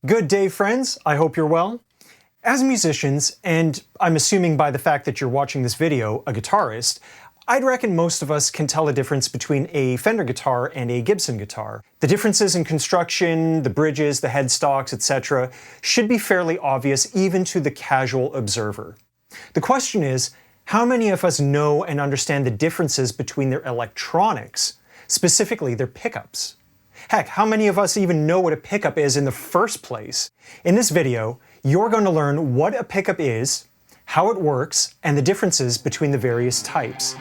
Good day, friends. I hope you're well. As musicians, and I'm assuming by the fact that you're watching this video, a guitarist, I'd reckon most of us can tell the difference between a Fender guitar and a Gibson guitar. The differences in construction, the bridges, the headstocks, etc. should be fairly obvious even to the casual observer. The question is, how many of us know and understand the differences between their electronics, specifically their pickups? Heck, how many of us even know what a pickup is in the first place? In this video, you're going to learn what a pickup is, how it works, and the differences between the various types.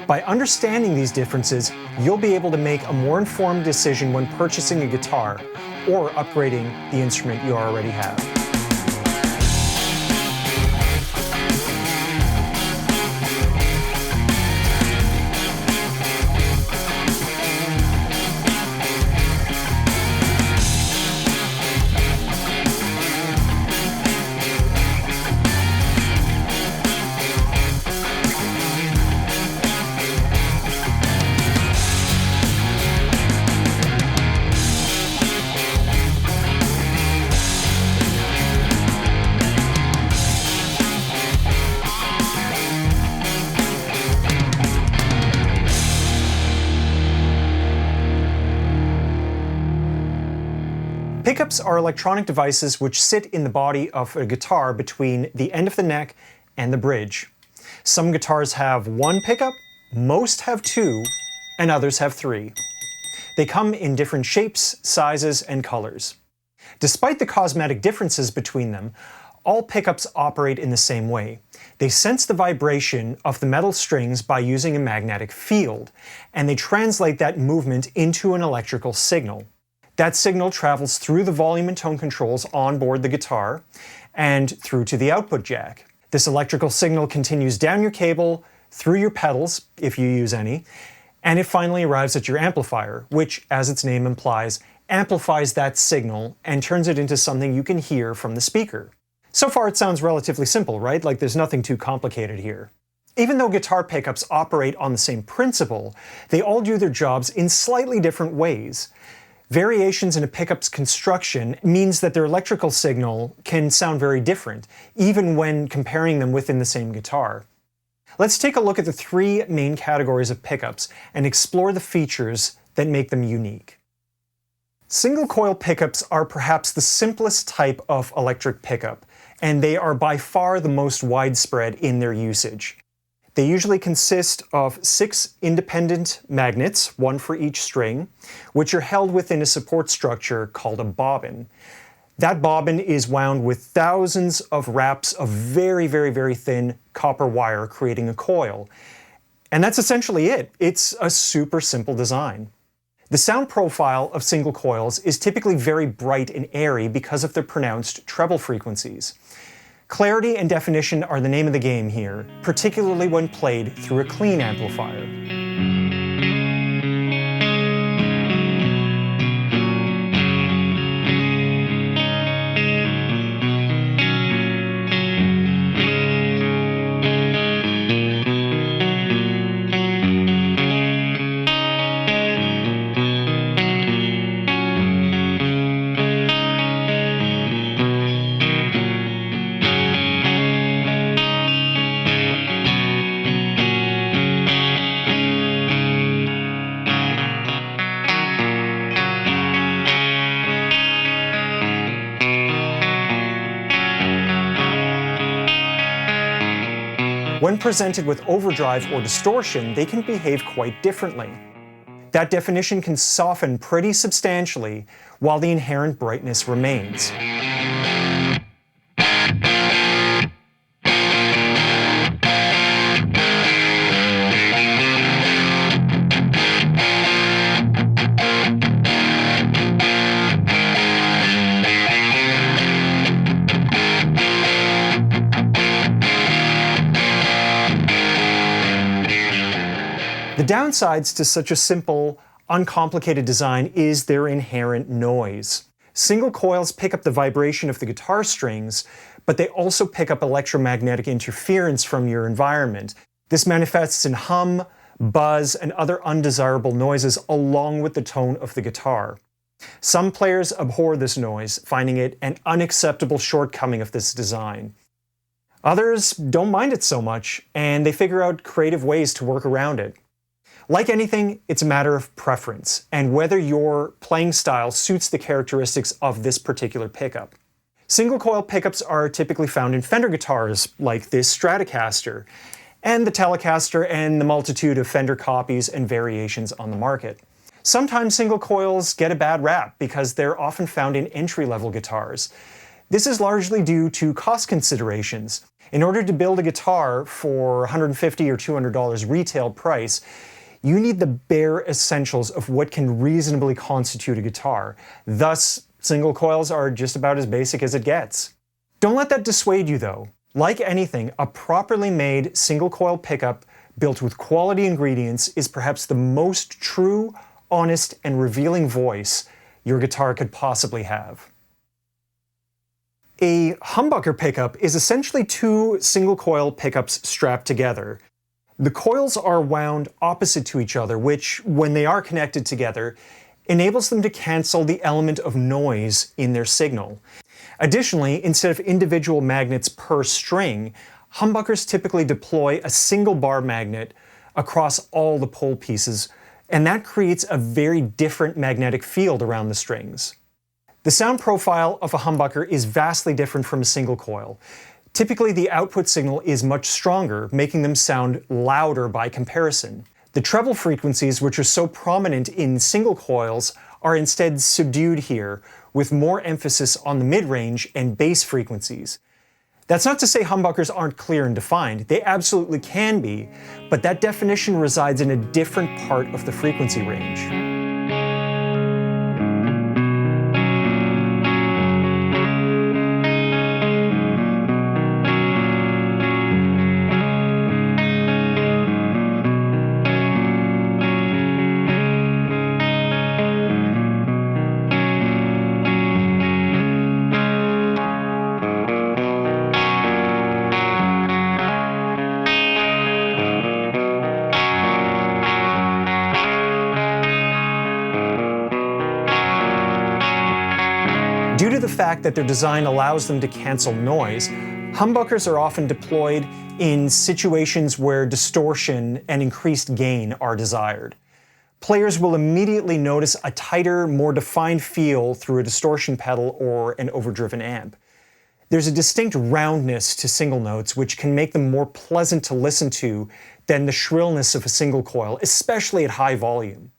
By understanding these differences, you'll be able to make a more informed decision when purchasing a guitar or upgrading the instrument you already have. Pickups are electronic devices which sit in the body of a guitar between the end of the neck and the bridge. Some guitars have one pickup, most have two, and others have three. They come in different shapes, sizes, and colors. Despite the cosmetic differences between them, all pickups operate in the same way. They sense the vibration of the metal strings by using a magnetic field, and they translate that movement into an electrical signal. That signal travels through the volume and tone controls on board the guitar and through to the output jack. This electrical signal continues down your cable, through your pedals, if you use any, and it finally arrives at your amplifier, which, as its name implies, amplifies that signal and turns it into something you can hear from the speaker. So far it sounds relatively simple, right? Like there's nothing too complicated here. Even though guitar pickups operate on the same principle, they all do their jobs in slightly different ways. Variations in a pickup's construction means that their electrical signal can sound very different, even when comparing them within the same guitar. Let's take a look at the three main categories of pickups and explore the features that make them unique. Single coil pickups are perhaps the simplest type of electric pickup, and they are by far the most widespread in their usage. They usually consist of 6 independent magnets, one for each string, which are held within a support structure called a bobbin. That bobbin is wound with thousands of wraps of very, very, very thin copper wire, creating a coil. And that's essentially it. It's a super simple design. The sound profile of single coils is typically very bright and airy because of their pronounced treble frequencies. Clarity and definition are the name of the game here, particularly when played through a clean amplifier. When presented with overdrive or distortion, they can behave quite differently. That definition can soften pretty substantially while the inherent brightness remains. The downsides to such a simple, uncomplicated design is their inherent noise. Single coils pick up the vibration of the guitar strings, but they also pick up electromagnetic interference from your environment. This manifests in hum, buzz, and other undesirable noises along with the tone of the guitar. Some players abhor this noise, finding it an unacceptable shortcoming of this design. Others don't mind it so much, and they figure out creative ways to work around it. Like anything, it's a matter of preference, and whether your playing style suits the characteristics of this particular pickup. Single coil pickups are typically found in Fender guitars, like this Stratocaster, and the Telecaster, and the multitude of Fender copies and variations on the market. Sometimes single coils get a bad rap because they're often found in entry-level guitars. This is largely due to cost considerations. In order to build a guitar for $150 or $200 retail price, you need the bare essentials of what can reasonably constitute a guitar. Thus, single coils are just about as basic as it gets. Don't let that dissuade you though. Like anything, a properly made single coil pickup built with quality ingredients is perhaps the most true, honest, and revealing voice your guitar could possibly have. A humbucker pickup is essentially two single coil pickups strapped together. The coils are wound opposite to each other, which, when they are connected together, enables them to cancel the element of noise in their signal. Additionally, instead of individual magnets per string, humbuckers typically deploy a single bar magnet across all the pole pieces, and that creates a very different magnetic field around the strings. The sound profile of a humbucker is vastly different from a single coil. Typically, the output signal is much stronger, making them sound louder by comparison. The treble frequencies, which are so prominent in single coils, are instead subdued here, with more emphasis on the mid-range and bass frequencies. That's not to say humbuckers aren't clear and defined. They absolutely can be, but that definition resides in a different part of the frequency range. Due to the fact that their design allows them to cancel noise, humbuckers are often deployed in situations where distortion and increased gain are desired. Players will immediately notice a tighter, more defined feel through a distortion pedal or an overdriven amp. There's a distinct roundness to single notes which can make them more pleasant to listen to than the shrillness of a single coil, especially at high volume.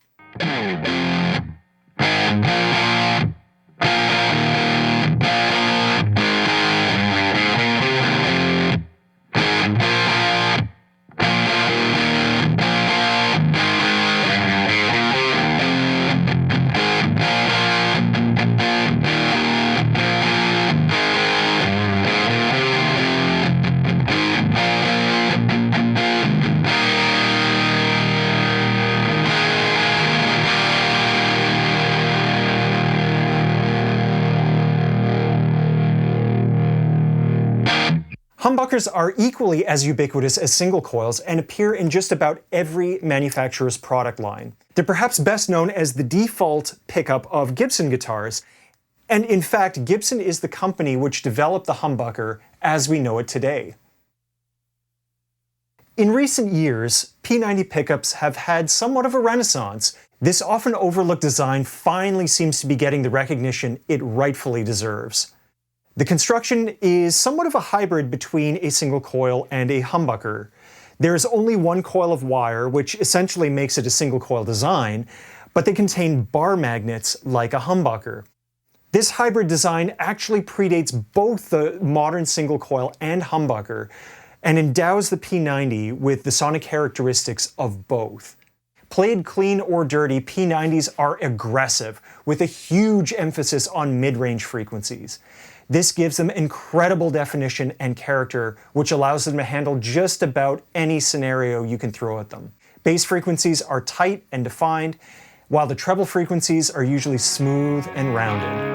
Humbuckers are equally as ubiquitous as single coils and appear in just about every manufacturer's product line. They're perhaps best known as the default pickup of Gibson guitars, and in fact, Gibson is the company which developed the humbucker as we know it today. In recent years, P90 pickups have had somewhat of a renaissance. This often overlooked design finally seems to be getting the recognition it rightfully deserves. The construction is somewhat of a hybrid between a single coil and a humbucker. There is only one coil of wire, which essentially makes it a single coil design, but they contain bar magnets like a humbucker. This hybrid design actually predates both the modern single coil and humbucker, and endows the P90 with the sonic characteristics of both. Played clean or dirty, P90s are aggressive, with a huge emphasis on mid-range frequencies. This gives them incredible definition and character, which allows them to handle just about any scenario you can throw at them. Bass frequencies are tight and defined, while the treble frequencies are usually smooth and rounded.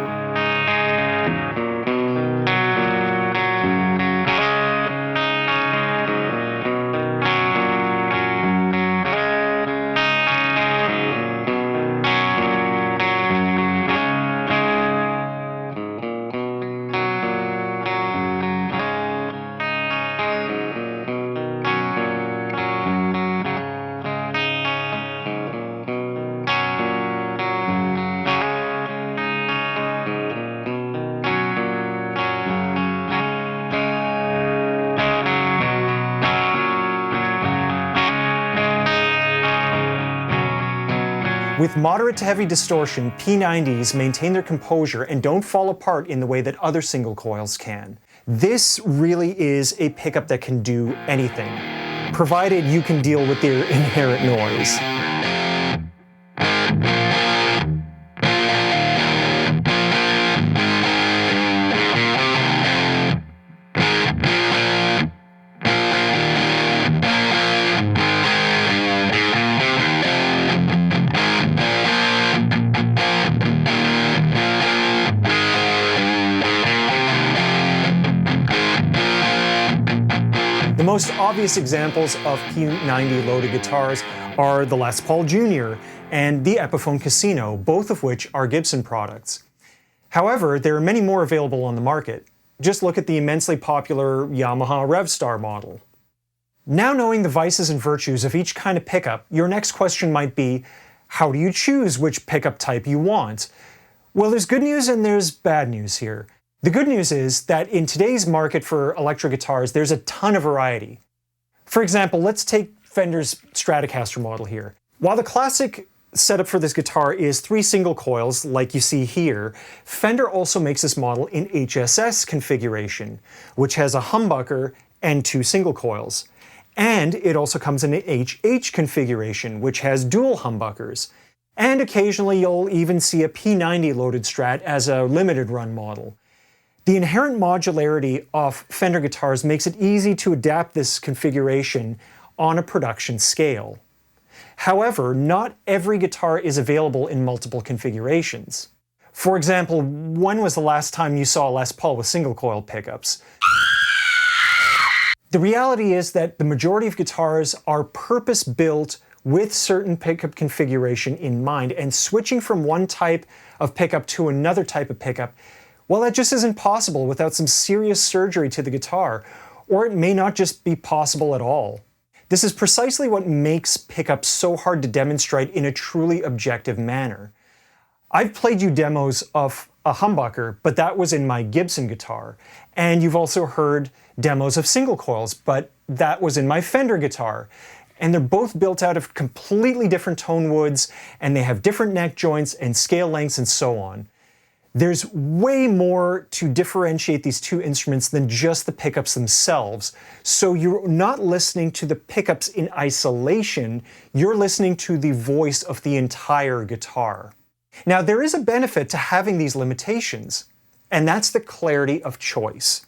With moderate to heavy distortion, P90s maintain their composure and don't fall apart in the way that other single coils can. This really is a pickup that can do anything, provided you can deal with their inherent noise. The most obvious examples of P90 loaded guitars are the Les Paul Jr. and the Epiphone Casino, both of which are Gibson products. However, there are many more available on the market. Just look at the immensely popular Yamaha Revstar model. Now knowing the vices and virtues of each kind of pickup, your next question might be, how do you choose which pickup type you want? Well, there's good news and there's bad news here. The good news is that in today's market for electric guitars, there's a ton of variety. For example, let's take Fender's Stratocaster model here. While the classic setup for this guitar is 3 single coils, like you see here, Fender also makes this model in HSS configuration, which has a humbucker and 2 single coils. And it also comes in an HH configuration, which has dual humbuckers. And occasionally you'll even see a P90 loaded Strat as a limited run model. The inherent modularity of Fender guitars makes it easy to adapt this configuration on a production scale. However, not every guitar is available in multiple configurations. For example, when was the last time you saw a Les Paul with single coil pickups? The reality is that the majority of guitars are purpose-built with certain pickup configuration in mind, and switching from one type of pickup to another type of pickup, well, that just isn't possible without some serious surgery to the guitar, or it may not just be possible at all. This is precisely what makes pickups so hard to demonstrate in a truly objective manner. I've played you demos of a humbucker, but that was in my Gibson guitar. And you've also heard demos of single coils, but that was in my Fender guitar. And they're both built out of completely different tone woods, and they have different neck joints and scale lengths and so on. There's way more to differentiate these two instruments than just the pickups themselves. So you're not listening to the pickups in isolation, you're listening to the voice of the entire guitar. Now, there is a benefit to having these limitations, and that's the clarity of choice.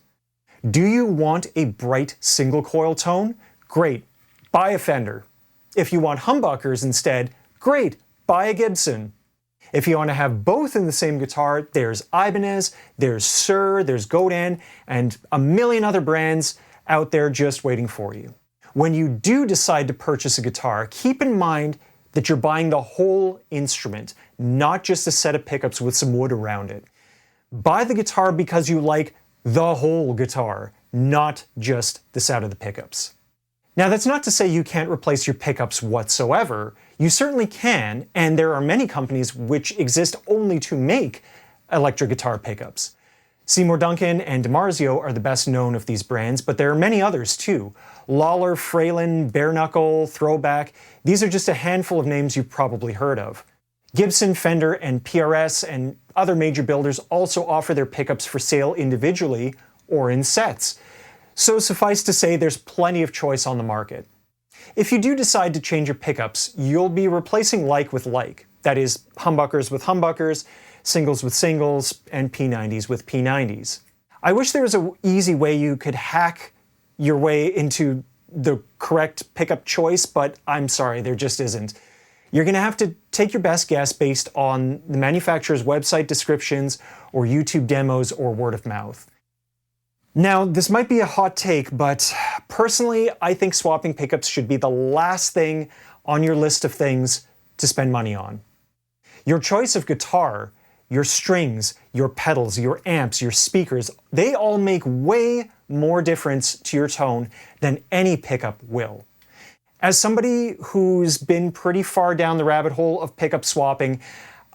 Do you want a bright single coil tone? Great, buy a Fender. If you want humbuckers instead, great, buy a Gibson. If you want to have both in the same guitar, there's Ibanez, there's Suhr, there's Godin, and a million other brands out there just waiting for you. When you do decide to purchase a guitar, keep in mind that you're buying the whole instrument, not just a set of pickups with some wood around it. Buy the guitar because you like the whole guitar, not just the sound of the pickups. Now, that's not to say you can't replace your pickups whatsoever. You certainly can, and there are many companies which exist only to make electric guitar pickups. Seymour Duncan and Dimarzio are the best known of these brands, but there are many others too. Lawler, Fralin, Bare Knuckle, Throbak, these are just a handful of names you've probably heard of. Gibson, Fender, and PRS and other major builders also offer their pickups for sale individually or in sets. So suffice to say, there's plenty of choice on the market. If you do decide to change your pickups, you'll be replacing like with like. That is, humbuckers with humbuckers, singles with singles, and P90s with P90s. I wish there was an easy way you could hack your way into the correct pickup choice, but I'm sorry, there just isn't. You're going to have to take your best guess based on the manufacturer's website descriptions or YouTube demos or word of mouth. Now, this might be a hot take, but personally, I think swapping pickups should be the last thing on your list of things to spend money on. Your choice of guitar, your strings, your pedals, your amps, your speakers, they all make way more difference to your tone than any pickup will. As somebody who's been pretty far down the rabbit hole of pickup swapping,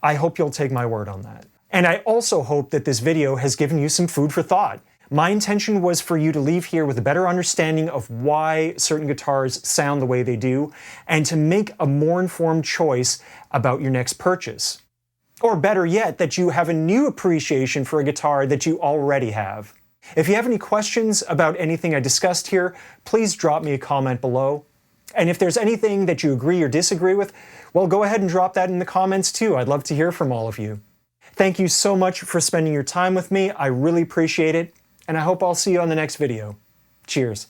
I hope you'll take my word on that. And I also hope that this video has given you some food for thought. My intention was for you to leave here with a better understanding of why certain guitars sound the way they do, and to make a more informed choice about your next purchase. Or better yet, that you have a new appreciation for a guitar that you already have. If you have any questions about anything I discussed here, please drop me a comment below. And if there's anything that you agree or disagree with, well, go ahead and drop that in the comments too. I'd love to hear from all of you. Thank you so much for spending your time with me. I really appreciate it, and I hope I'll see you on the next video. Cheers.